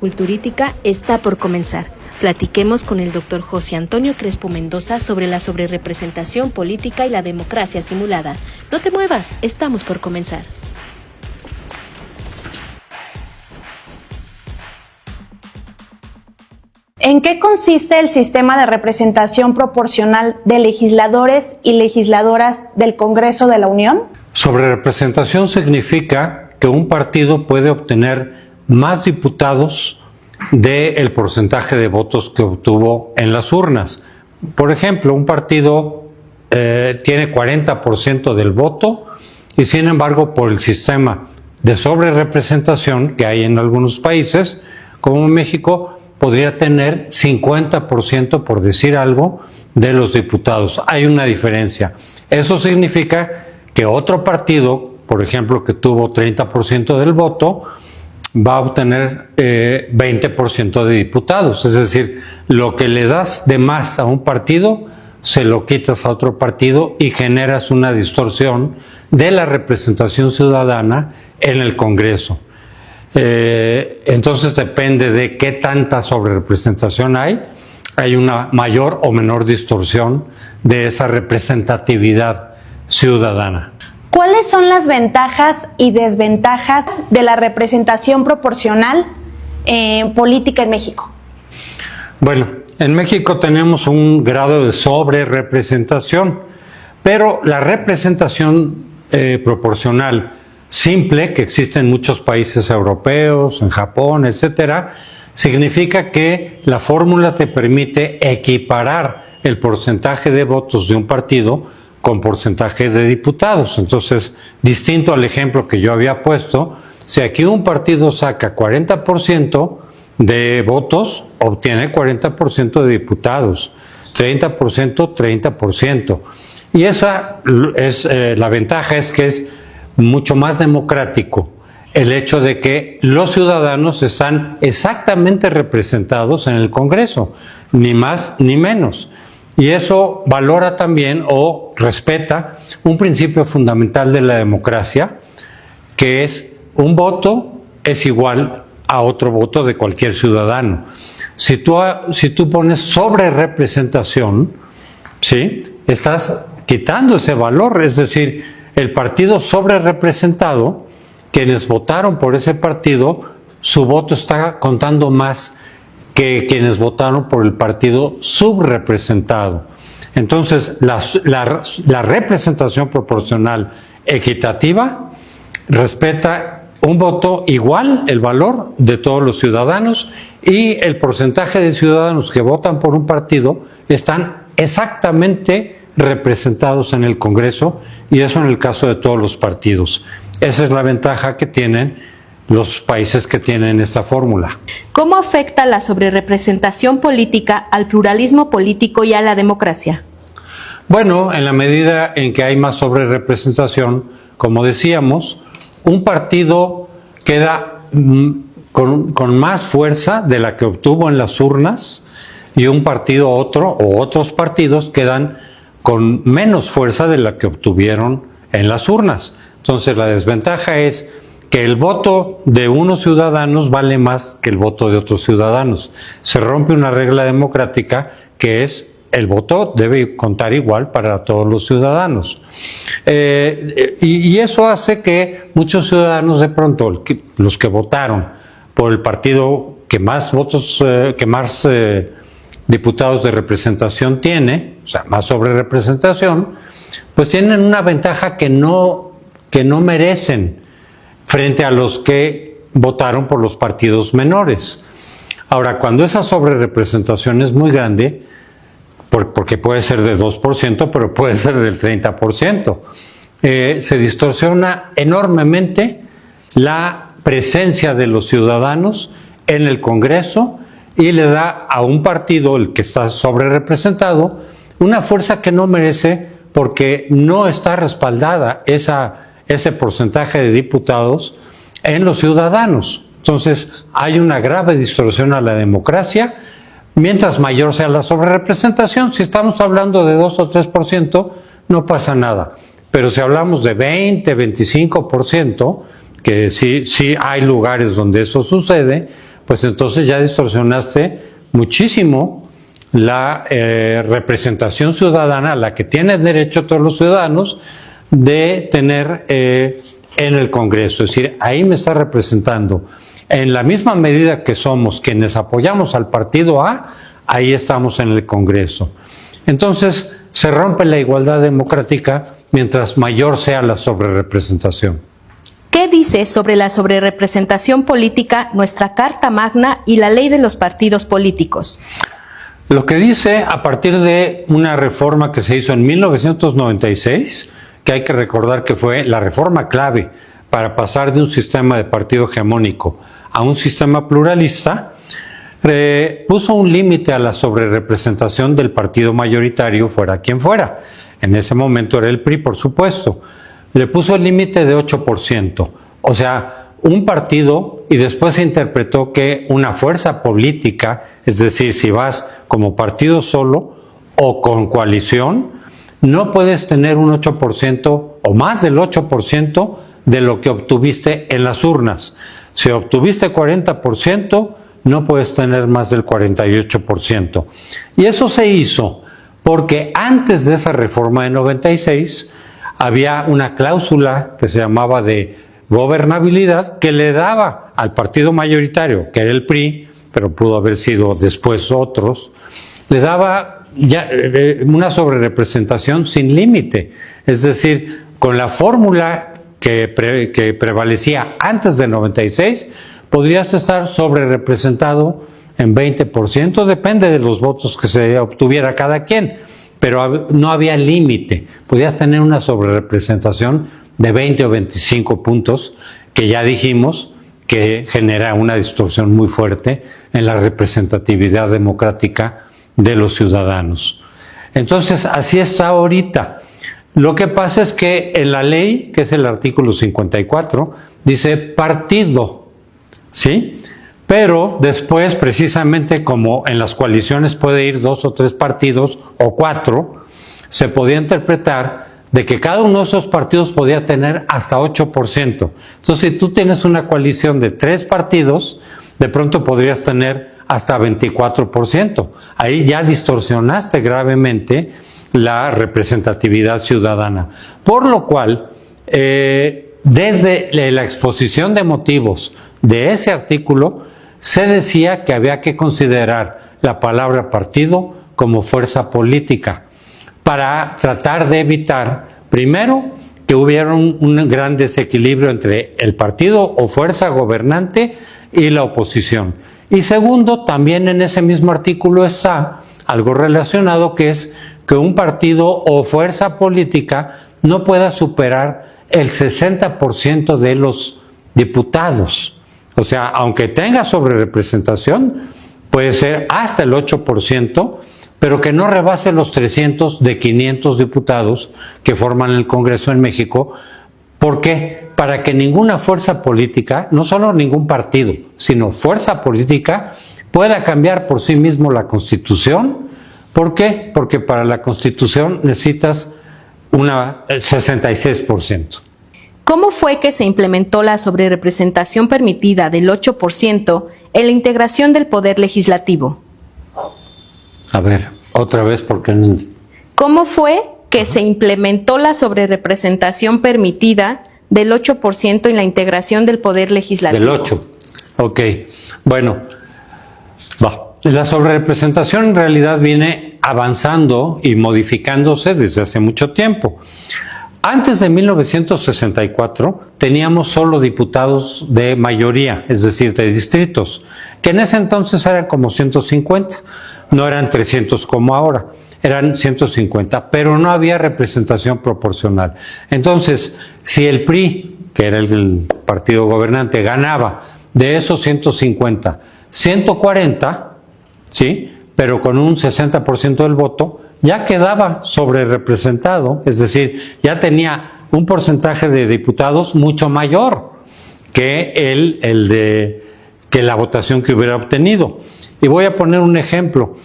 Culturítica está por comenzar. Platiquemos con el Dr. José Antonio Crespo Mendoza sobre la sobrerepresentación política y la democracia simulada. No te muevas, estamos por comenzar. ¿En qué consiste el sistema de representación proporcional de legisladores y legisladoras del Congreso de la Unión? Sobrerepresentación significa que un partido puede obtener más diputados del porcentaje de votos que obtuvo en las urnas. Por ejemplo, un partido tiene 40% del voto y sin embargo por el sistema de sobrerepresentación que hay en algunos países, como México, podría tener 50%, por decir algo, de los diputados. Hay una diferencia. Eso significa que otro partido, por ejemplo, que tuvo 30% del voto, va a obtener 20% de diputados. Es decir, lo que le das de más a un partido, se lo quitas a otro partido y generas una distorsión de la representación ciudadana en el Congreso. Entonces depende de qué tanta sobrerepresentación hay una mayor o menor distorsión de esa representatividad ciudadana. ¿Cuáles son las ventajas y desventajas de la representación proporcional política en México? Bueno, en México tenemos un grado de sobrerepresentación, pero la representación proporcional simple, que existe en muchos países europeos, en Japón, etcétera, significa que la fórmula te permite equiparar el porcentaje de votos de un partido con porcentaje de diputados. Entonces, distinto al ejemplo que yo había puesto, si aquí un partido saca 40% de votos, obtiene 40% de diputados, 30%, 30%. Y esa es la ventaja, es que es mucho más democrático el hecho de que los ciudadanos están exactamente representados en el Congreso, ni más ni menos. Y eso valora también o respeta un principio fundamental de la democracia, que es un voto es igual a otro voto de cualquier ciudadano. Si tú pones sobrerepresentación, ¿sí?, estás quitando ese valor, es decir, el partido sobrerepresentado, quienes votaron por ese partido, su voto está contando más que quienes votaron por el partido subrepresentado. Entonces, la representación proporcional equitativa respeta un voto igual, el valor de todos los ciudadanos, y el porcentaje de ciudadanos que votan por un partido están exactamente representados en el Congreso, y eso en el caso de todos los partidos. Esa es la ventaja que tienen los países que tienen esta fórmula. ¿Cómo afecta la sobrerepresentación política al pluralismo político y a la democracia? Bueno, en la medida en que hay más sobrerepresentación, como decíamos, un partido queda con más fuerza de la que obtuvo en las urnas, y un partido otro o otros partidos quedan con menos fuerza de la que obtuvieron en las urnas. Entonces la desventaja es que el voto de unos ciudadanos vale más que el voto de otros ciudadanos. Se rompe una regla democrática que es el voto debe contar igual para todos los ciudadanos. Y eso hace que muchos ciudadanos de pronto, los que votaron por el partido que más votos, diputados de representación tiene, o sea, más sobrerepresentación, pues tienen una ventaja que no merecen frente a los que votaron por los partidos menores. Ahora, cuando esa sobrerepresentación es muy grande, porque puede ser de 2%, pero puede ser del 30%, se distorsiona enormemente la presencia de los ciudadanos en el Congreso y le da a un partido, el que está sobrerepresentado, una fuerza que no merece porque no está respaldada ese porcentaje de diputados en los ciudadanos. Entonces hay una grave distorsión a la democracia. Mientras mayor sea la sobrerepresentación, si estamos hablando de 2 o 3%, no pasa nada. Pero si hablamos de 20, 25%, que sí hay lugares donde eso sucede, pues entonces ya distorsionaste muchísimo la representación ciudadana, a la que tienen derecho todos los ciudadanos de tener en el Congreso. Es decir, ahí me está representando. En la misma medida que somos quienes apoyamos al partido A, ahí estamos en el Congreso. Entonces, se rompe la igualdad democrática mientras mayor sea la sobrerepresentación. ¿Qué dice sobre la sobrerepresentación política nuestra Carta Magna y la Ley de los Partidos Políticos? Lo que dice, a partir de una reforma que se hizo en 1996, que hay que recordar que fue la reforma clave para pasar de un sistema de partido hegemónico a un sistema pluralista, puso un límite a la sobrerepresentación del partido mayoritario, fuera quien fuera. En ese momento era el PRI, por supuesto. Le puso el límite de 8%. O sea, un partido, y después se interpretó que una fuerza política, es decir, si vas como partido solo o con coalición, no puedes tener un 8% o más del 8% de lo que obtuviste en las urnas. Si obtuviste 40%, no puedes tener más del 48%. Y eso se hizo porque antes de esa reforma de 96 había una cláusula que se llamaba de gobernabilidad que le daba al partido mayoritario, que era el PRI, pero pudo haber sido después otros, le daba ya una sobrerepresentación sin límite. Es decir, con la fórmula que prevalecía antes del 96, podrías estar sobrerepresentado en 20%, depende de los votos que se obtuviera cada quien, pero no había límite. Podías tener una sobrerepresentación de 20 o 25 puntos, que ya dijimos que genera una distorsión muy fuerte en la representatividad democrática de los ciudadanos. Entonces, así está ahorita. Lo que pasa es que en la ley, que es el artículo 54, dice partido, ¿sí? Pero después, precisamente como en las coaliciones puede ir 2 o 3 partidos o 4, se podía interpretar de que cada uno de esos partidos podía tener hasta 8%. Entonces, si tú tienes una coalición de 3 partidos, de pronto podrías tener hasta 24%. Ahí ya distorsionaste gravemente la representatividad ciudadana. Por lo cual, desde la exposición de motivos de ese artículo, se decía que había que considerar la palabra partido como fuerza política para tratar de evitar, primero, que hubiera un gran desequilibrio entre el partido o fuerza gobernante y la oposición. Y segundo, también en ese mismo artículo está algo relacionado, que es que un partido o fuerza política no pueda superar el 60% de los diputados. O sea, aunque tenga sobrerepresentación, puede ser hasta el 8%, pero que no rebase los 300 de 500 diputados que forman el Congreso en México. ¿Por qué? Para que ninguna fuerza política, no solo ningún partido, sino fuerza política, pueda cambiar por sí mismo la Constitución. ¿Por qué? Porque para la Constitución necesitas el 66%. ¿Cómo fue que se implementó la sobrerepresentación permitida del 8% en la integración del Poder Legislativo? A ver, otra vez, porque no... ¿Cómo fue que se implementó la sobrerepresentación permitida del 8% en la integración del Poder Legislativo? Del 8%. Ok. Bueno, la sobrerepresentación en realidad viene avanzando y modificándose desde hace mucho tiempo. Antes de 1964 teníamos solo diputados de mayoría, es decir, de distritos, que en ese entonces eran como 150, no eran 300 como ahora, eran 150, pero no había representación proporcional. Entonces, si el PRI, que era el partido gobernante, ganaba de esos 150, 140, ¿sí?, pero con un 60% del voto, ya quedaba sobrerepresentado, es decir, ya tenía un porcentaje de diputados mucho mayor que la votación que hubiera obtenido. Y voy a poner un ejemplo.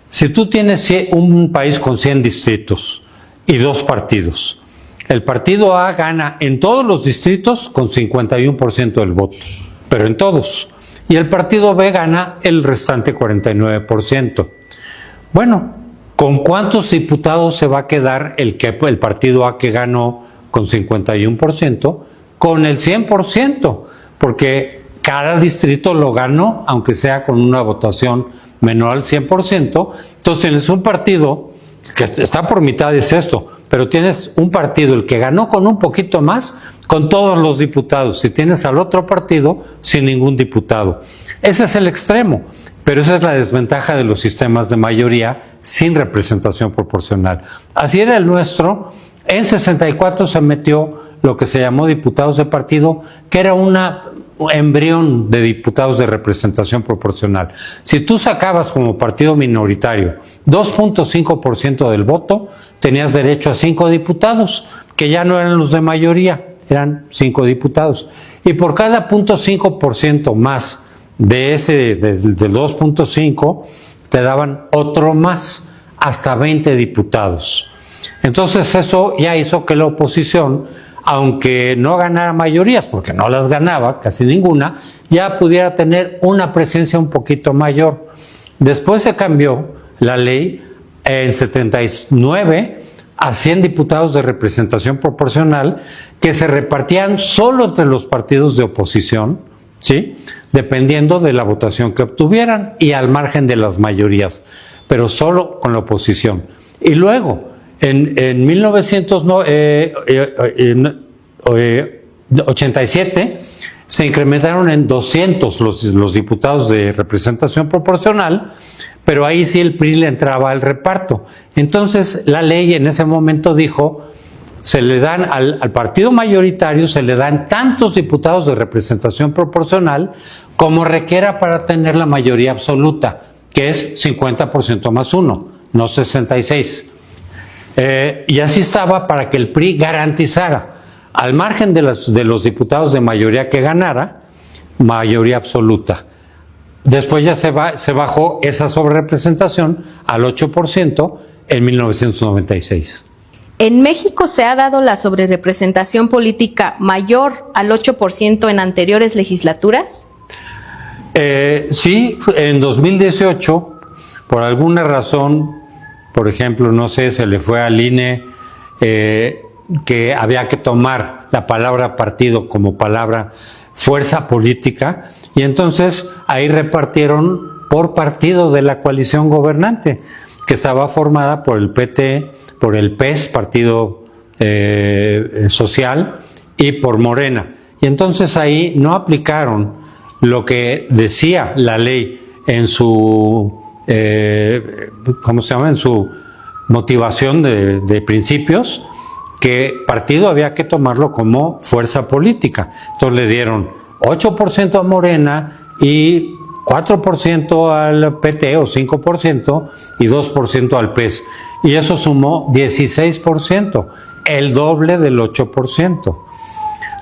Si tú tienes un país con 100 distritos y 2 partidos, el partido A gana en todos los distritos con 51% del voto. pero en todos. Y el partido B gana el restante 49%. Bueno, ¿con cuántos diputados se va a quedar el partido A que ganó con 51%? Con el 100%, porque cada distrito lo ganó, aunque sea con una votación menor al 100%. Entonces tienes un partido que está por mitad de esto, pero tienes un partido, el que ganó con un poquito más, con todos los diputados, y tienes al otro partido sin ningún diputado. Ese es el extremo, pero esa es la desventaja de los sistemas de mayoría sin representación proporcional. Así era el nuestro. En 64 se metió lo que se llamó diputados de partido, que era un embrión de diputados de representación proporcional. Si tú sacabas como partido minoritario 2.5% del voto, tenías derecho a 5 diputados, que ya no eran los de mayoría, eran 5 diputados. Y por cada 0.5% más de ese, del 2.5, te daban otro más, hasta 20 diputados. Entonces eso ya hizo que la oposición, aunque no ganara mayorías, porque no las ganaba, casi ninguna, ya pudiera tener una presencia un poquito mayor. Después se cambió la ley en 79 a 100 diputados de representación proporcional que se repartían solo entre los partidos de oposición, ¿sí?, dependiendo de la votación que obtuvieran y al margen de las mayorías, pero solo con la oposición. Y luego, en 1987 se incrementaron en 200 los diputados de representación proporcional, pero ahí sí el PRI le entraba al reparto. Entonces la ley en ese momento dijo, se le dan al partido mayoritario, se le dan tantos diputados de representación proporcional como requiera para tener la mayoría absoluta, que es 50% más 1, no 66. Y así estaba para que el PRI garantizara, al margen de los diputados de mayoría que ganara, mayoría absoluta. Después ya se bajó esa sobrerepresentación al 8% en 1996. ¿En México se ha dado la sobrerepresentación política mayor al 8% en anteriores legislaturas? Sí, en 2018, por alguna razón, por ejemplo, no sé, se le fue al INE que había que tomar la palabra partido como palabra fuerza política, y entonces ahí repartieron por partido de la coalición gobernante, que estaba formada por el PT, por el PES, Partido Social, y por Morena. Y entonces ahí no aplicaron lo que decía la ley en su, ¿cómo se llama?, en su motivación de principios, que partido había que tomarlo como fuerza política. Entonces le dieron 8% a Morena y 4% al PT o 5% y 2% al PES. Y eso sumó 16%, el doble del 8%.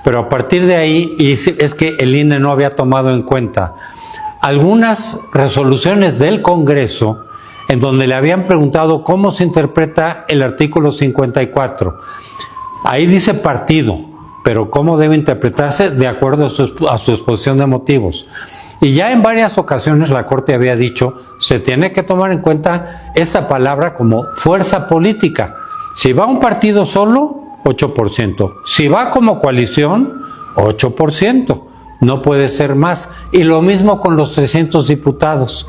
Pero a partir de ahí, y es que el INE no había tomado en cuenta algunas resoluciones del Congreso en donde le habían preguntado cómo se interpreta el artículo 54. Ahí dice partido, pero cómo debe interpretarse de acuerdo a su exposición de motivos. Y ya en varias ocasiones la Corte había dicho, se tiene que tomar en cuenta esta palabra como fuerza política. Si va un partido solo, 8%. Si va como coalición, 8%. No puede ser más. Y lo mismo con los 300 diputados.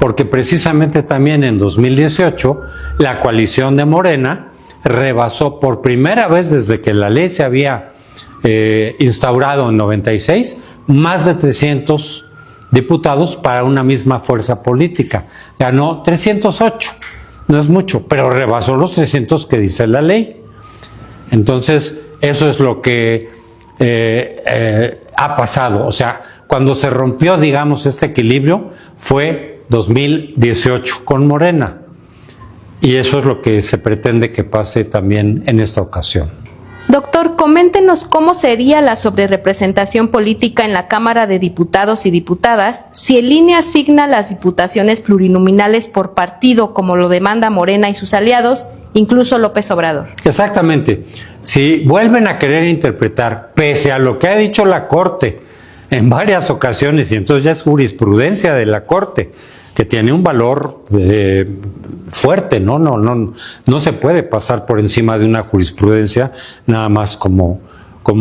Porque precisamente también en 2018 la coalición de Morena rebasó por primera vez desde que la ley se había instaurado en 96 más de 300 diputados para una misma fuerza política. Ganó 308, no es mucho, pero rebasó los 300 que dice la ley. Entonces eso es lo que ha pasado. O sea, cuando se rompió, digamos, este equilibrio fue 2018 con Morena, y eso es lo que se pretende que pase también en esta ocasión. Doctor, coméntenos cómo sería la sobrerepresentación política en la Cámara de Diputados y Diputadas si el INE asigna las diputaciones plurinominales por partido, como lo demanda Morena y sus aliados, incluso López Obrador. Exactamente. Si vuelven a querer interpretar, pese a lo que ha dicho la Corte, en varias ocasiones, y entonces ya es jurisprudencia de la Corte, que tiene un valor fuerte, no se puede pasar por encima de una jurisprudencia nada más como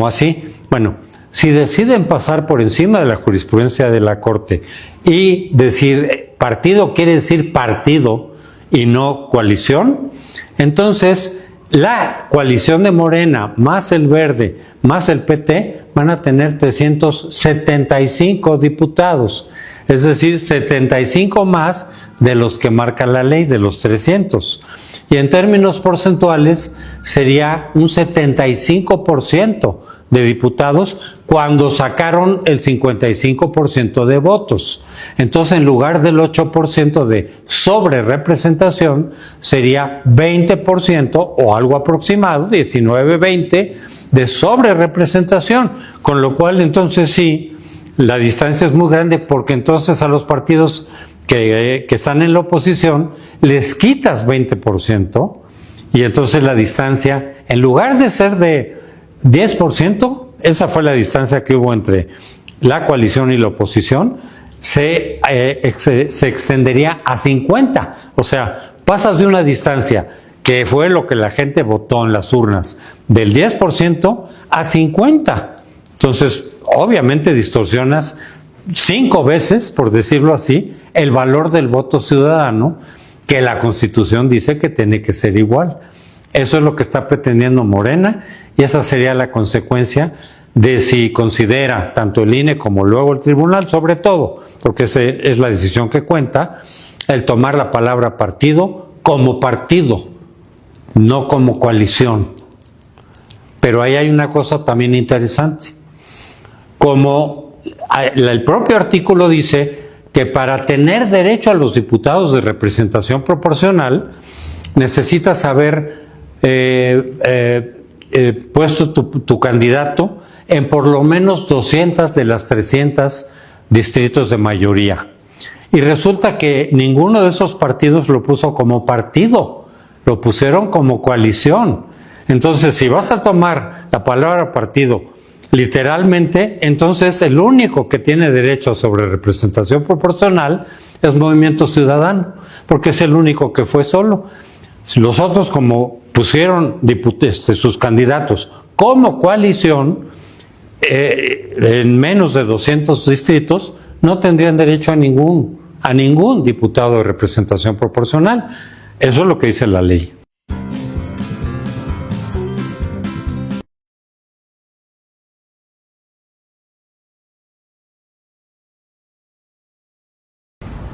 así. Bueno, si deciden pasar por encima de la jurisprudencia de la Corte y decir partido quiere decir partido y no coalición, entonces la coalición de Morena más el Verde más el PT van a tener 375 diputados, es decir, 75 más de los que marca la ley, de los 300. Y en términos porcentuales sería un 75% de diputados cuando sacaron el 55% de votos. Entonces, en lugar del 8% de sobrerepresentación, sería 20% o algo aproximado, 19-20, de sobrerepresentación. Con lo cual, entonces sí, la distancia es muy grande, porque entonces a los partidos que están en la oposición les quitas 20%, y entonces la distancia, en lugar de ser de 10%, esa fue la distancia que hubo entre la coalición y la oposición, se extendería a 50%. O sea, pasas de una distancia que fue lo que la gente votó en las urnas, del 10% a 50%. Entonces, obviamente distorsionas 5 veces, por decirlo así, el valor del voto ciudadano, que la Constitución dice que tiene que ser igual. Eso es lo que está pretendiendo Morena, y esa sería la consecuencia de si considera tanto el INE como luego el tribunal, sobre todo, porque esa es la decisión que cuenta, el tomar la palabra partido como partido, no como coalición. Pero ahí hay una cosa también interesante. Como el propio artículo dice que para tener derecho a los diputados de representación proporcional necesitas haber puesto tu candidato en por lo menos 200 de las 300 distritos de mayoría. Y resulta que ninguno de esos partidos lo puso como partido, lo pusieron como coalición. Entonces, si vas a tomar la palabra partido literalmente, entonces el único que tiene derecho sobre representación proporcional es Movimiento Ciudadano, porque es el único que fue solo. Los otros, como pusieron sus candidatos como coalición en menos de 200 distritos, no tendrían derecho a ningún diputado de representación proporcional. Eso es lo que dice la ley.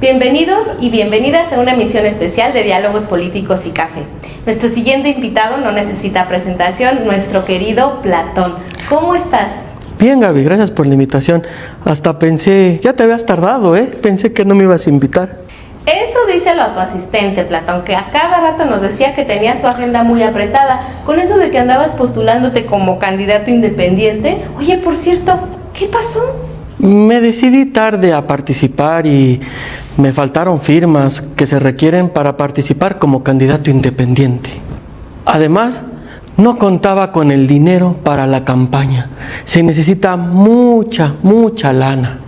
Bienvenidos y bienvenidas a una emisión especial de Diálogos Políticos y Café. Nuestro siguiente invitado no necesita presentación, nuestro querido Platón. ¿Cómo estás? Bien, Gaby, gracias por la invitación. Hasta pensé, ya te habías tardado, pensé que no me ibas a invitar. Eso díselo a tu asistente, Platón, que a cada rato nos decía que tenías tu agenda muy apretada, con eso de que andabas postulándote como candidato independiente. Oye, por cierto, ¿qué pasó? Me decidí tarde a participar y me faltaron firmas que se requieren para participar como candidato independiente. Además, no contaba con el dinero para la campaña. Se necesita mucha lana.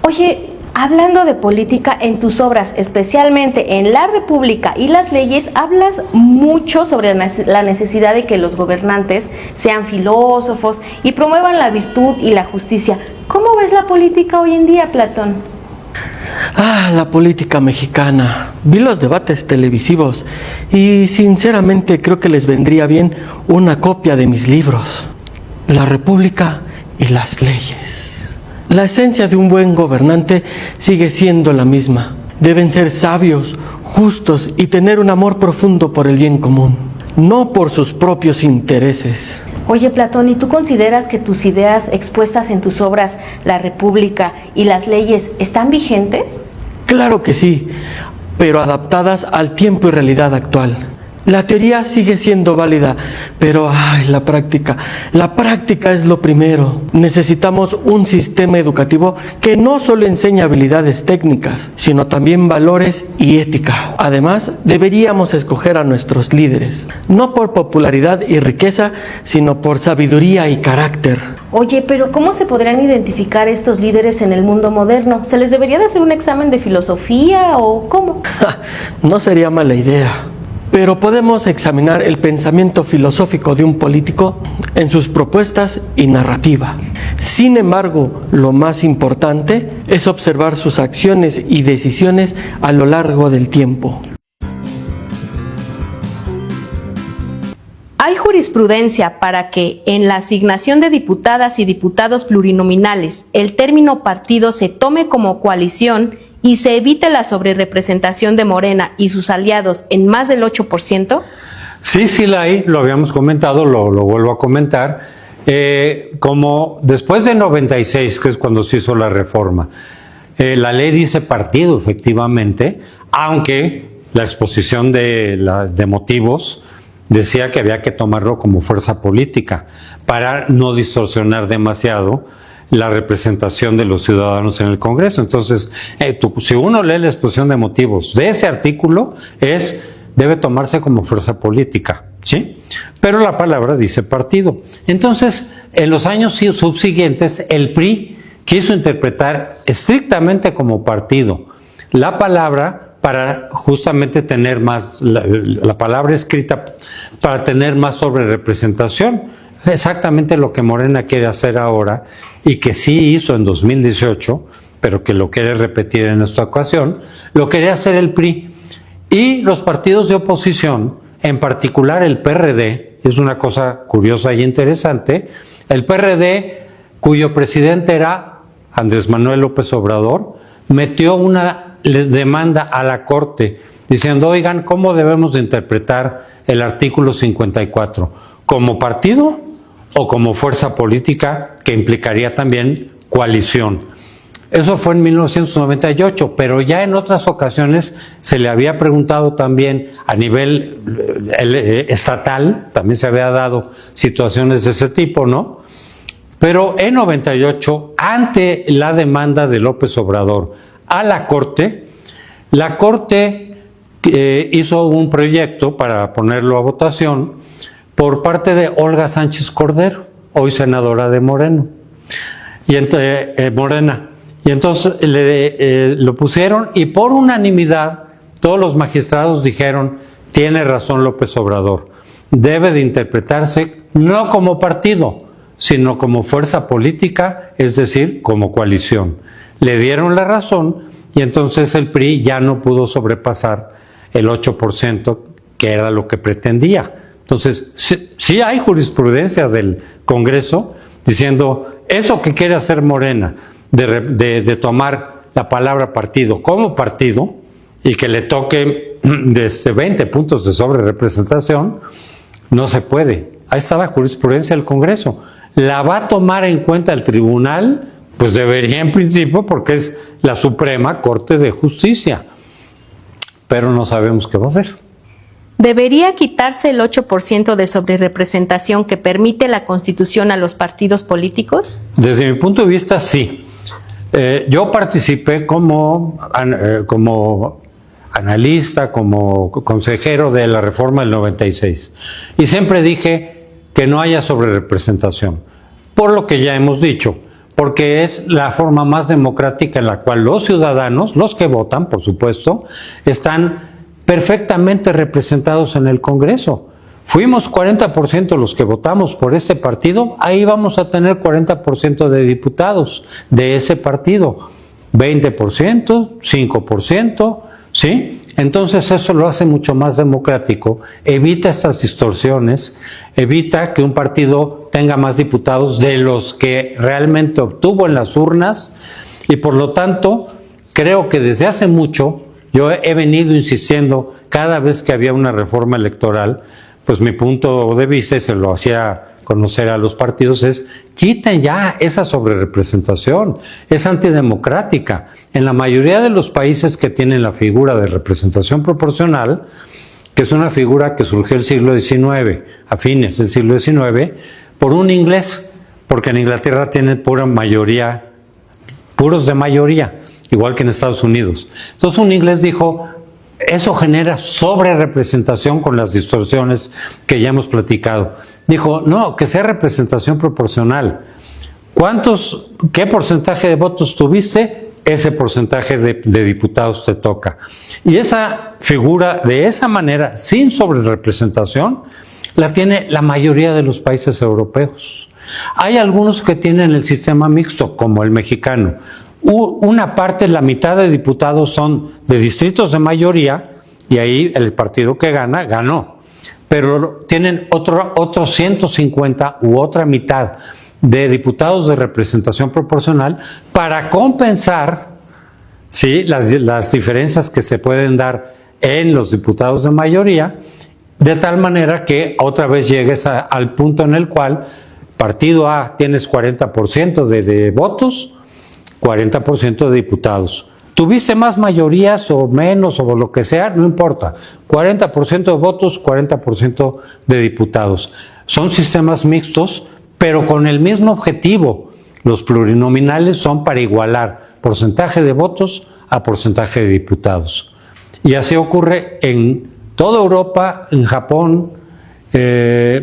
Oye, hablando de política, en tus obras, especialmente en La República y las leyes, hablas mucho sobre la necesidad de que los gobernantes sean filósofos y promuevan la virtud y la justicia. ¿Cómo ves la política hoy en día, Platón? La política mexicana. Vi los debates televisivos y sinceramente creo que les vendría bien una copia de mis libros, La República y las leyes. La esencia de un buen gobernante sigue siendo la misma. Deben ser sabios, justos y tener un amor profundo por el bien común, no por sus propios intereses. Oye, Platón, ¿y tú consideras que tus ideas expuestas en tus obras, La República y las leyes, están vigentes? Claro que sí, pero adaptadas al tiempo y realidad actual. La teoría sigue siendo válida, pero la práctica es lo primero. Necesitamos un sistema educativo que no solo enseñe habilidades técnicas, sino también valores y ética. Además, deberíamos escoger a nuestros líderes, no por popularidad y riqueza, sino por sabiduría y carácter. Oye, pero ¿cómo se podrían identificar estos líderes en el mundo moderno? ¿Se les debería de hacer un examen de filosofía o cómo? No sería mala idea. Pero podemos examinar el pensamiento filosófico de un político en sus propuestas y narrativa. Sin embargo, lo más importante es observar sus acciones y decisiones a lo largo del tiempo. ¿Hay jurisprudencia para que en la asignación de diputadas y diputados plurinominales el término partido se tome como coalición y se evite la sobrerepresentación de Morena y sus aliados en más del 8%? Sí la hay, lo habíamos comentado, lo vuelvo a comentar. Como después de 96, que es cuando se hizo la reforma, la ley dice partido, efectivamente, aunque la exposición de motivos decía que había que tomarlo como fuerza política para no distorsionar demasiado la representación de los ciudadanos en el Congreso. Entonces, si uno lee la exposición de motivos de ese artículo, debe tomarse como fuerza política, ¿sí? Pero la palabra dice partido. Entonces, en los años subsiguientes, el PRI quiso interpretar estrictamente como partido la palabra para justamente tener más, la palabra escrita para tener más sobrerepresentación. Exactamente lo que Morena quiere hacer ahora y que sí hizo en 2018, pero que lo quiere repetir en esta ocasión, lo quería hacer el PRI. Y los partidos de oposición, en particular el PRD, es una cosa curiosa y interesante, el PRD, cuyo presidente era Andrés Manuel López Obrador, metió una demanda a la Corte diciendo, oigan, ¿cómo debemos de interpretar el artículo 54? ¿Como partido o como fuerza política que implicaría también coalición? Eso fue en 1998, pero ya en otras ocasiones se le había preguntado también a nivel estatal, también se había dado situaciones de ese tipo, ¿no? Pero en 98, ante la demanda de López Obrador a la Corte hizo un proyecto para ponerlo a votación por parte de Olga Sánchez Cordero, hoy senadora de Morena. Y entonces lo pusieron y por unanimidad todos los magistrados dijeron, tiene razón López Obrador, debe de interpretarse no como partido, sino como fuerza política, es decir, como coalición. Le dieron la razón y entonces el PRI ya no pudo sobrepasar el 8% que era lo que pretendía. Entonces, sí hay jurisprudencia del Congreso diciendo eso que quiere hacer Morena, de tomar la palabra partido como partido y que le toque 20 puntos de sobrerepresentación, no se puede. Ahí está la jurisprudencia del Congreso. ¿La va a tomar en cuenta el tribunal? Pues debería en principio, porque es la Suprema Corte de Justicia. Pero no sabemos qué va a hacer. ¿Debería quitarse el 8% de sobrerepresentación que permite la Constitución a los partidos políticos? Desde mi punto de vista, sí. Yo participé como analista, como consejero de la reforma del 96 y siempre dije que no haya sobrerepresentación, por lo que ya hemos dicho, porque es la forma más democrática en la cual los ciudadanos, los que votan, por supuesto, están perfectamente representados en el Congreso. Fuimos 40% los que votamos por este partido, ahí vamos a tener 40% de diputados de ese partido, 20%, 5%, ¿sí? Entonces eso lo hace mucho más democrático, evita estas distorsiones, evita que un partido tenga más diputados de los que realmente obtuvo en las urnas y por lo tanto creo que desde hace mucho yo he venido insistiendo cada vez que había una reforma electoral, pues mi punto de vista, y se lo hacía conocer a los partidos, es quiten ya esa sobrerepresentación, es antidemocrática. En la mayoría de los países que tienen la figura de representación proporcional, que es una figura que surgió el siglo XIX, a fines del siglo XIX, por un inglés, porque en Inglaterra tienen pura mayoría, puros de mayoría, igual que en Estados Unidos. Entonces un inglés dijo, eso genera sobrerepresentación con las distorsiones que ya hemos platicado. Dijo, no, que sea representación proporcional. ¿Qué porcentaje de votos tuviste? Ese porcentaje de diputados te toca. Y esa figura, de esa manera, sin sobrerepresentación, la tiene la mayoría de los países europeos. Hay algunos que tienen el sistema mixto, como el mexicano. Una parte, la mitad de diputados son de distritos de mayoría, y ahí el partido que gana, ganó. Pero tienen otros 150 u otra mitad de diputados de representación proporcional para compensar, ¿sí?, las diferencias que se pueden dar en los diputados de mayoría, de tal manera que otra vez llegues al punto en el cual partido A tienes 40% de votos, 40% de diputados. ¿Tuviste más mayorías o menos o lo que sea? No importa. 40% de votos, 40% de diputados. Son sistemas mixtos, pero con el mismo objetivo. Los plurinominales son para igualar porcentaje de votos a porcentaje de diputados. Y así ocurre en toda Europa, en Japón,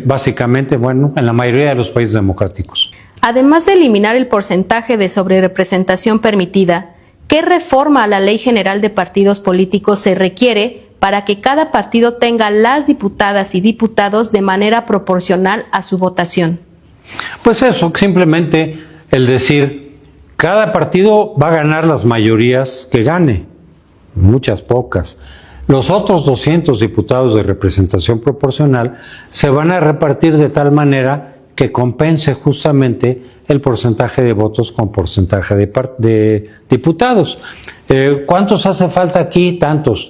básicamente, bueno, en la mayoría de los países democráticos. Además de eliminar el porcentaje de sobrerepresentación permitida, ¿qué reforma a la Ley General de Partidos Políticos se requiere para que cada partido tenga las diputadas y diputados de manera proporcional a su votación? Pues eso, simplemente el decir, cada partido va a ganar las mayorías que gane, muchas pocas. Los otros 200 diputados de representación proporcional se van a repartir de tal manera que compense justamente el porcentaje de votos con porcentaje de diputados. ¿Cuántos hace falta aquí? Tantos.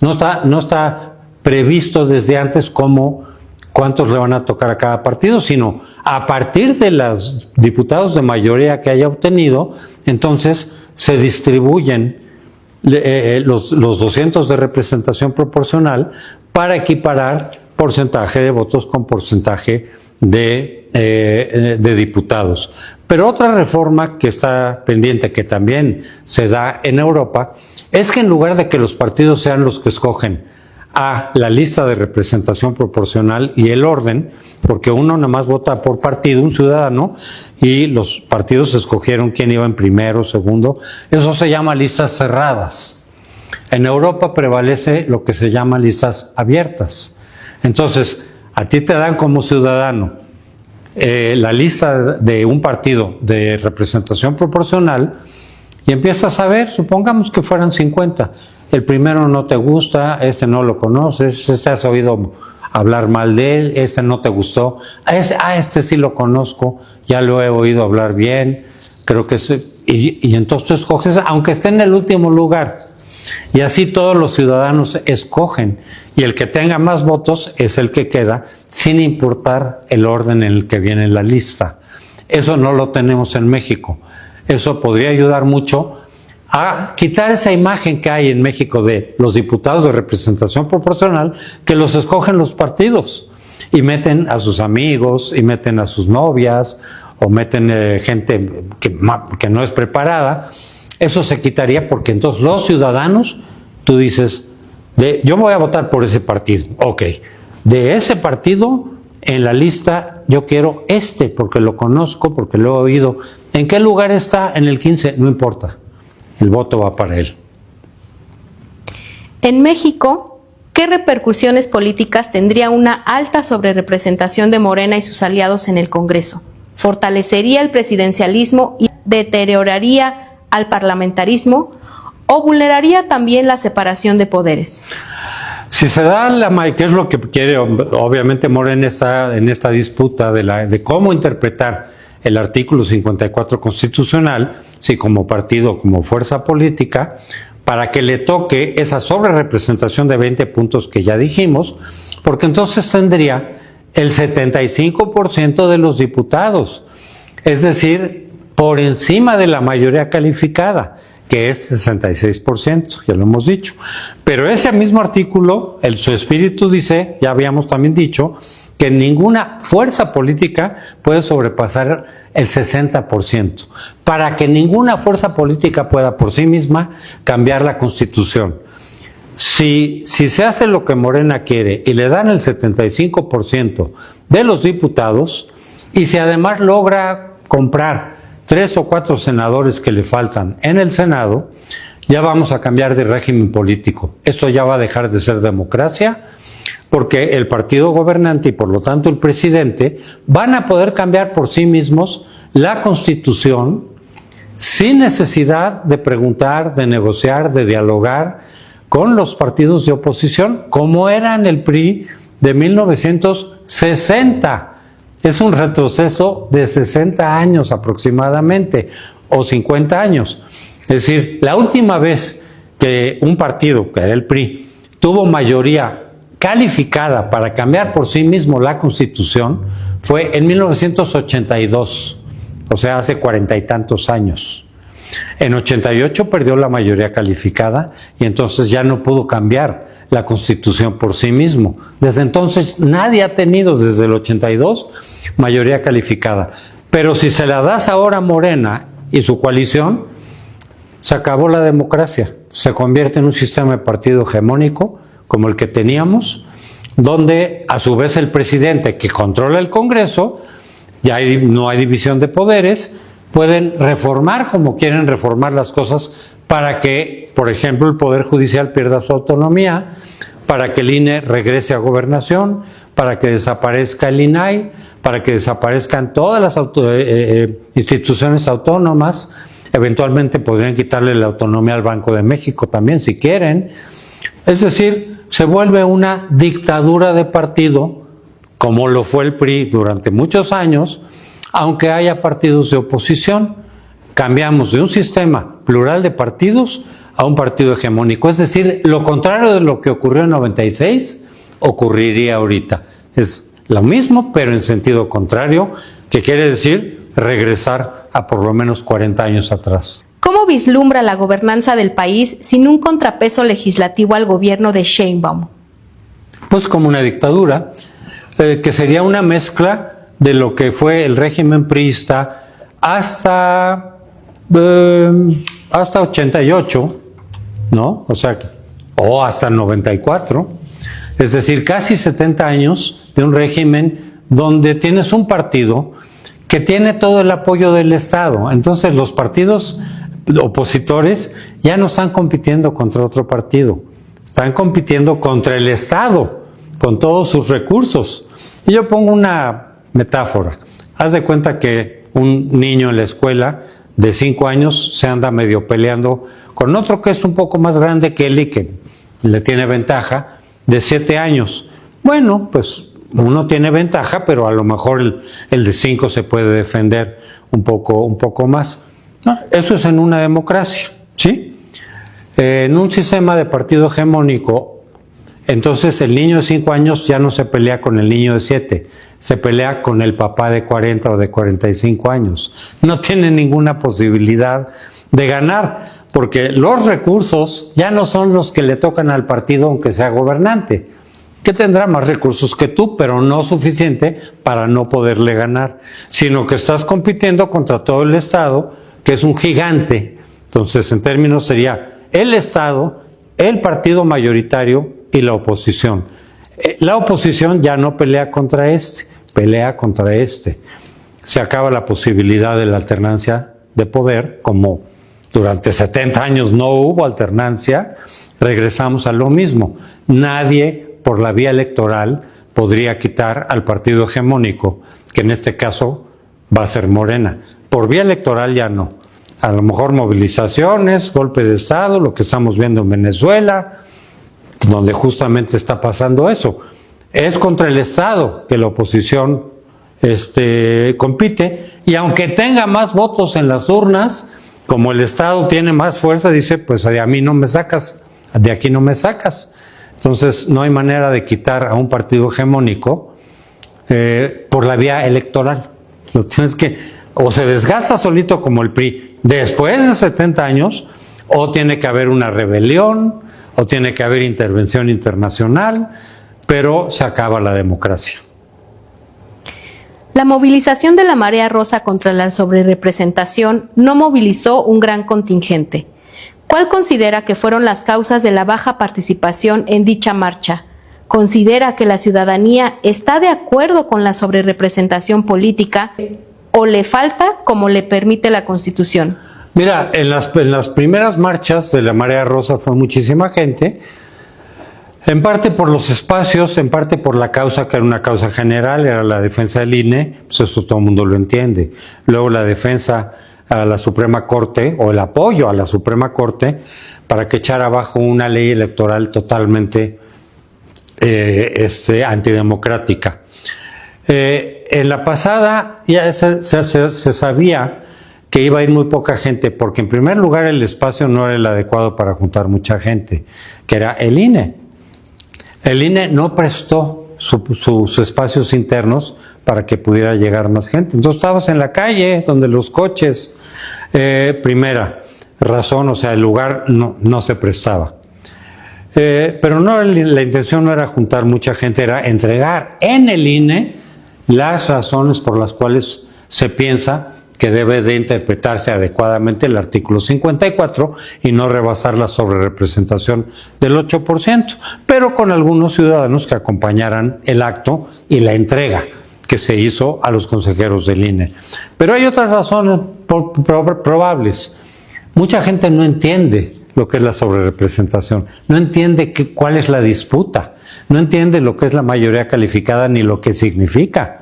No está previsto desde antes cuántos le van a tocar a cada partido, sino a partir de los diputados de mayoría que haya obtenido, entonces se distribuyen los 200 de representación proporcional para equiparar porcentaje de votos con porcentaje de diputados. Pero otra reforma que está pendiente, que también se da en Europa, es que en lugar de que los partidos sean los que escogen a la lista de representación proporcional y el orden, porque uno nada más vota por partido, un ciudadano, y los partidos escogieron quién iba en primero, segundo, eso se llama listas cerradas. En Europa prevalece lo que se llama listas abiertas. Entonces, a ti te dan como ciudadano la lista de un partido de representación proporcional y empiezas a ver, supongamos que fueran 50. El primero no te gusta, este no lo conoces, este has oído hablar mal de él, este no te gustó, este sí lo conozco, ya lo he oído hablar bien, creo que y entonces tú escoges, aunque esté en el último lugar. Y así todos los ciudadanos escogen, y el que tenga más votos es el que queda, sin importar el orden en el que viene la lista. Eso no lo tenemos en México. Eso podría ayudar mucho a quitar esa imagen que hay en México de los diputados de representación proporcional, que los escogen los partidos, y meten a sus amigos, y meten a sus novias, o meten gente que no es preparada. Eso se quitaría, porque entonces los ciudadanos, tú dices, yo voy a votar por ese partido, ok, de ese partido en la lista yo quiero porque lo conozco, porque lo he oído. ¿En qué lugar está? En el 15, no importa, el voto va para él. En México, ¿qué repercusiones políticas tendría una alta sobrerepresentación de Morena y sus aliados en el Congreso? ¿Fortalecería el presidencialismo y deterioraría al parlamentarismo, o vulneraría también la separación de poderes? Si se da que es lo que quiere, obviamente Morena está en esta disputa de cómo interpretar el artículo 54 constitucional, si como partido, como fuerza política, para que le toque esa sobrerepresentación de 20 puntos que ya dijimos, porque entonces tendría el 75% de los diputados, es decir, por encima de la mayoría calificada, que es 66%, ya lo hemos dicho. Pero ese mismo artículo, su espíritu dice, ya habíamos también dicho, que ninguna fuerza política puede sobrepasar el 60%, para que ninguna fuerza política pueda por sí misma cambiar la Constitución. Si se hace lo que Morena quiere y le dan el 75% de los diputados, y si además logra comprar 3 o 4 senadores que le faltan en el Senado, ya vamos a cambiar de régimen político. Esto ya va a dejar de ser democracia, porque el partido gobernante y por lo tanto el presidente van a poder cambiar por sí mismos la Constitución sin necesidad de preguntar, de negociar, de dialogar con los partidos de oposición, como eran el PRI de 1960. Es un retroceso de 60 años aproximadamente, o 50 años. Es decir, la última vez que un partido, que era el PRI, tuvo mayoría calificada para cambiar por sí mismo la Constitución, fue en 1982, o sea, hace 40 y tantos años. En 88 perdió la mayoría calificada y entonces ya no pudo cambiar la Constitución por sí mismo. Desde entonces nadie ha tenido, desde el 82, mayoría calificada. Pero si se la das ahora a Morena y su coalición, se acabó la democracia. Se convierte en un sistema de partido hegemónico como el que teníamos, donde a su vez el presidente, que controla el Congreso, ya no hay división de poderes, pueden reformar como quieren reformar las cosas para que, por ejemplo, el Poder Judicial pierda su autonomía, para que el INE regrese a gobernación, para que desaparezca el INAI, para que desaparezcan todas las instituciones autónomas. Eventualmente podrían quitarle la autonomía al Banco de México también, si quieren. Es decir, se vuelve una dictadura de partido, como lo fue el PRI durante muchos años, aunque haya partidos de oposición. Cambiamos de un sistema plural de partidos a un partido hegemónico. Es decir, lo contrario de lo que ocurrió en 96 ocurriría ahorita. Es lo mismo, pero en sentido contrario, que quiere decir regresar a por lo menos 40 años atrás. ¿Cómo vislumbra la gobernanza del país sin un contrapeso legislativo al gobierno de Sheinbaum? Pues como una dictadura, que sería una mezcla de lo que fue el régimen priista hasta 88, ¿no? O hasta 94, es decir, casi 70 años de un régimen donde tienes un partido que tiene todo el apoyo del Estado. Entonces los partidos opositores ya no están compitiendo contra otro partido, están compitiendo contra el Estado, con todos sus recursos. Y yo pongo una metáfora. Haz de cuenta que un niño en la escuela de 5 años se anda medio peleando con otro que es un poco más grande que él y que le tiene ventaja, de 7 años. Bueno, pues uno tiene ventaja, pero a lo mejor el de 5 se puede defender un poco más. No, eso es en una democracia, ¿sí? En un sistema de partido hegemónico, entonces el niño de 5 años ya no se pelea con el niño de 7, se pelea con el papá de 40 o de 45 años. No tiene ninguna posibilidad de ganar, porque los recursos ya no son los que le tocan al partido aunque sea gobernante, que tendrá más recursos que tú, pero no suficiente para no poderle ganar, sino que estás compitiendo contra todo el Estado, que es un gigante. Entonces, en términos sería el Estado, el partido mayoritario y la oposición. La oposición ya no pelea contra este, pelea contra este. Se acaba la posibilidad de la alternancia de poder, como durante 70 años no hubo alternancia, regresamos a lo mismo. Nadie por la vía electoral podría quitar al partido hegemónico, que en este caso va a ser Morena. Por vía electoral ya no. A lo mejor movilizaciones, golpe de Estado, lo que estamos viendo en Venezuela, donde justamente está pasando eso. Es contra el Estado que la oposición compite, y aunque tenga más votos en las urnas, como el Estado tiene más fuerza, dice, pues de a mí no me sacas, de aquí no me sacas. Entonces no hay manera de quitar a un partido hegemónico por la vía electoral. Lo tienes que, o se desgasta solito como el PRI después de 70 años, o tiene que haber una rebelión, o tiene que haber intervención internacional, pero se acaba la democracia. La movilización de la Marea Rosa contra la sobrerepresentación no movilizó un gran contingente. ¿Cuál considera que fueron las causas de la baja participación en dicha marcha? ¿Considera que la ciudadanía está de acuerdo con la sobrerepresentación política o le falta como le permite la Constitución? Mira, en las primeras marchas de la Marea Rosa fue muchísima gente, en parte por los espacios, en parte por la causa, que era una causa general, era la defensa del INE, pues eso todo el mundo lo entiende. Luego la defensa a la Suprema Corte, o el apoyo a la Suprema Corte, para que echara abajo una ley electoral totalmente antidemocrática. En la pasada ya se sabía que iba a ir muy poca gente, porque en primer lugar el espacio no era el adecuado para juntar mucha gente, que era el INE. El INE no prestó sus espacios internos para que pudiera llegar más gente. Entonces estabas en la calle, donde los coches, primera razón, o sea, el lugar no se prestaba. Pero no, la intención no era juntar mucha gente, era entregar en el INE las razones por las cuales se piensa que debe de interpretarse adecuadamente el artículo 54 y no rebasar la sobrerepresentación del 8%, pero con algunos ciudadanos que acompañaran el acto y la entrega que se hizo a los consejeros del INE. Pero hay otras razones probables. Mucha gente no entiende lo que es la sobrerepresentación, no entiende cuál es la disputa, no entiende lo que es la mayoría calificada ni lo que significa.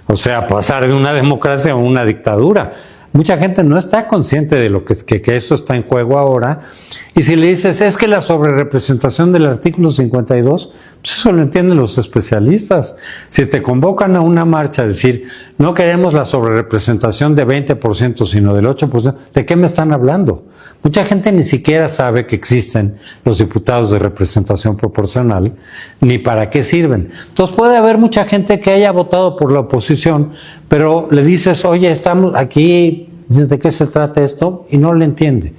O sea, pasar de una democracia a una dictadura. Mucha gente no está consciente de lo que eso está en juego ahora. Y si le dices, es que la sobrerepresentación del artículo 52, pues eso lo entienden los especialistas. Si te convocan a una marcha a decir, no queremos la sobrerepresentación de 20%, sino del 8%, ¿de qué me están hablando? Mucha gente ni siquiera sabe que existen los diputados de representación proporcional, ni para qué sirven. Entonces puede haber mucha gente que haya votado por la oposición, pero le dices, oye, estamos aquí, ¿de qué se trata esto? Y no le entiende.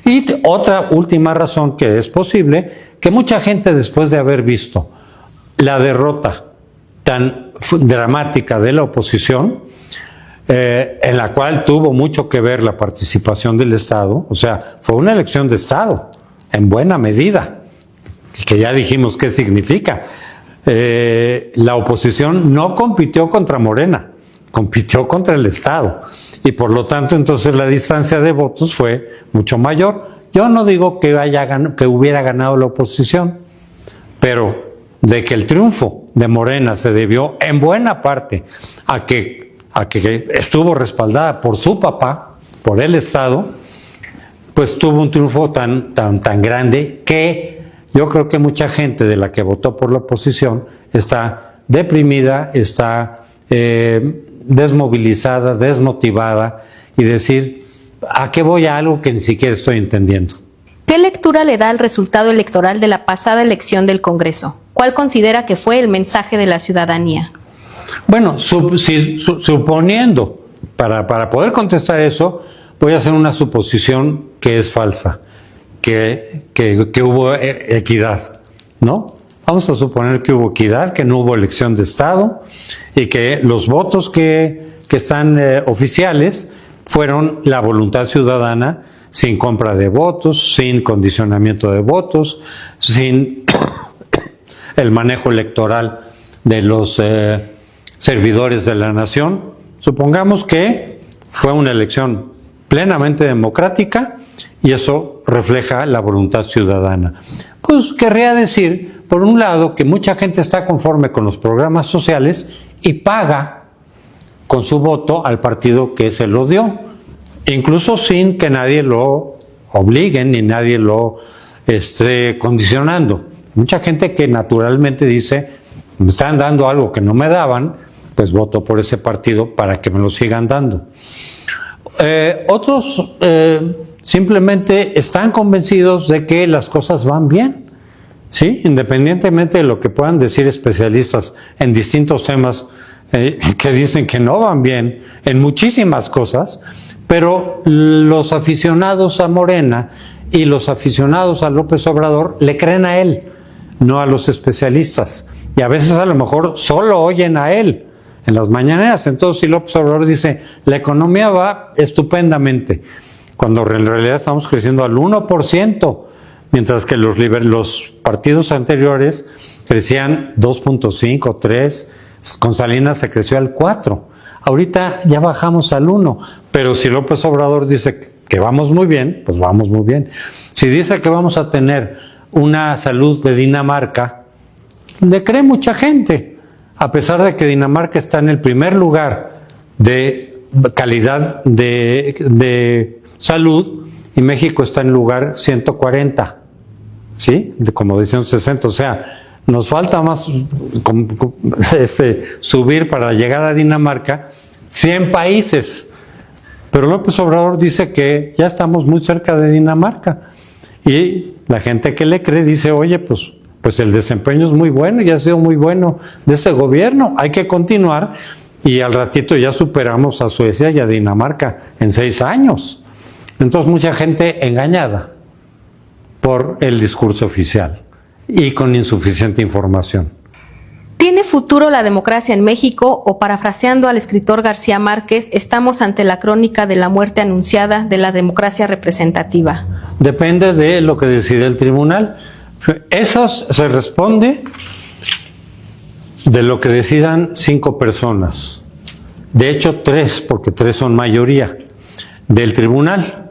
Y otra última razón que es posible, que mucha gente después de haber visto la derrota tan dramática de la oposición, en la cual tuvo mucho que ver la participación del Estado, o sea, fue una elección de Estado, en buena medida, que ya dijimos qué significa. La oposición no compitió contra Morena, compitió contra el Estado, y por lo tanto entonces la distancia de votos fue mucho mayor. Yo no digo que hubiera ganado la oposición, pero de que el triunfo de Morena se debió en buena parte a que estuvo respaldada por su papá, por el Estado, pues tuvo un triunfo tan grande que yo creo que mucha gente de la que votó por la oposición está deprimida, está desmovilizada, desmotivada, y decir, ¿a qué voy a algo que ni siquiera estoy entendiendo? ¿Qué lectura le da al resultado electoral de la pasada elección del Congreso? ¿Cuál considera que fue el mensaje de la ciudadanía? Bueno, suponiendo, para poder contestar eso, voy a hacer una suposición que es falsa, que hubo equidad, ¿no? Vamos a suponer que hubo equidad, que no hubo elección de Estado y que los votos que están oficiales fueron la voluntad ciudadana, sin compra de votos, sin condicionamiento de votos, sin el manejo electoral de los servidores de la nación. Supongamos que fue una elección plenamente democrática y eso refleja la voluntad ciudadana. Pues querría decir, por un lado, que mucha gente está conforme con los programas sociales y paga con su voto al partido que se los dio, incluso sin que nadie lo obligue ni nadie lo esté condicionando. Mucha gente que naturalmente dice, me están dando algo que no me daban, pues voto por ese partido para que me lo sigan dando. Otros simplemente están convencidos de que las cosas van bien, ¿sí? Independientemente de lo que puedan decir especialistas en distintos temas que dicen que no van bien en muchísimas cosas, pero los aficionados a Morena y los aficionados a López Obrador le creen a él, no a los especialistas. Y a veces a lo mejor solo oyen a él en las mañaneras. Entonces, si López Obrador dice, la economía va estupendamente, cuando en realidad estamos creciendo al 1%, mientras que los partidos anteriores crecían 2.5, 3, con Salinas se creció al 4. Ahorita ya bajamos al 1, pero si López Obrador dice que vamos muy bien, pues vamos muy bien. Si dice que vamos a tener una salud de Dinamarca, le cree mucha gente, a pesar de que Dinamarca está en el primer lugar de calidad de salud y México está en el lugar 140, ¿sí? Como decían 60, o sea, nos falta más subir para llegar a Dinamarca 100 países. Pero López Obrador dice que ya estamos muy cerca de Dinamarca. Y la gente que le cree dice, oye, pues el desempeño es muy bueno y ha sido muy bueno de este gobierno. Hay que continuar y al ratito ya superamos a Suecia y a Dinamarca en 6 años. Entonces mucha gente engañada por el discurso oficial y con insuficiente información. ¿Tiene futuro la democracia en México o, parafraseando al escritor García Márquez, estamos ante la crónica de la muerte anunciada de la democracia representativa? Depende de lo que decide el tribunal. Eso se responde de lo que decidan 5 personas. De hecho, 3, porque 3 son mayoría del tribunal.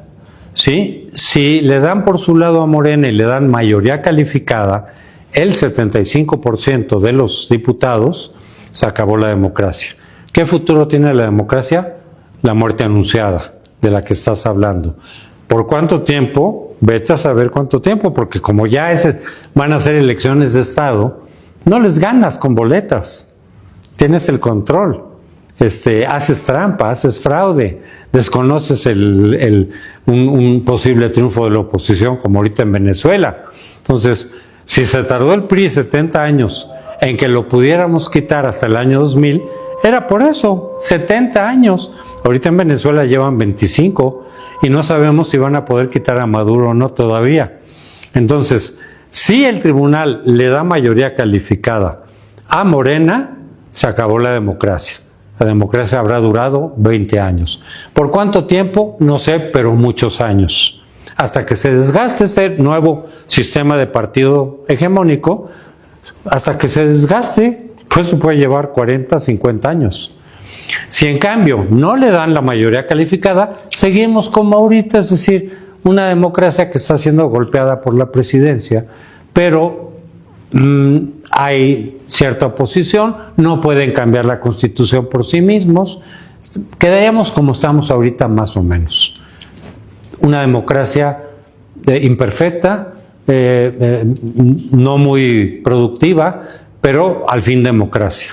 ¿Sí? Si le dan por su lado a Morena y le dan mayoría calificada, el 75% de los diputados, se acabó la democracia. ¿Qué futuro tiene la democracia? La muerte anunciada, de la que estás hablando. ¿Por cuánto tiempo? Vete a saber cuánto tiempo, porque como ya van a ser elecciones de Estado, no les ganas con boletas. Tienes el control. Haces trampa, haces fraude, desconoces un posible triunfo de la oposición, como ahorita en Venezuela. Entonces, si se tardó el PRI 70 años en que lo pudiéramos quitar hasta el año 2000, era por eso, 70 años. Ahorita en Venezuela llevan 25 y no sabemos si van a poder quitar a Maduro o no todavía. Entonces, si el tribunal le da mayoría calificada a Morena, se acabó la democracia. La democracia habrá durado 20 años. ¿Por cuánto tiempo? No sé, pero muchos años. Hasta que se desgaste ese nuevo sistema de partido hegemónico, hasta que se desgaste, pues puede llevar 40, 50 años. Si en cambio no le dan la mayoría calificada, seguimos como ahorita, es decir, una democracia que está siendo golpeada por la presidencia, pero hay cierta oposición, no pueden cambiar la Constitución por sí mismos, quedaríamos como estamos ahorita más o menos. Una democracia imperfecta, no muy productiva, pero al fin democracia.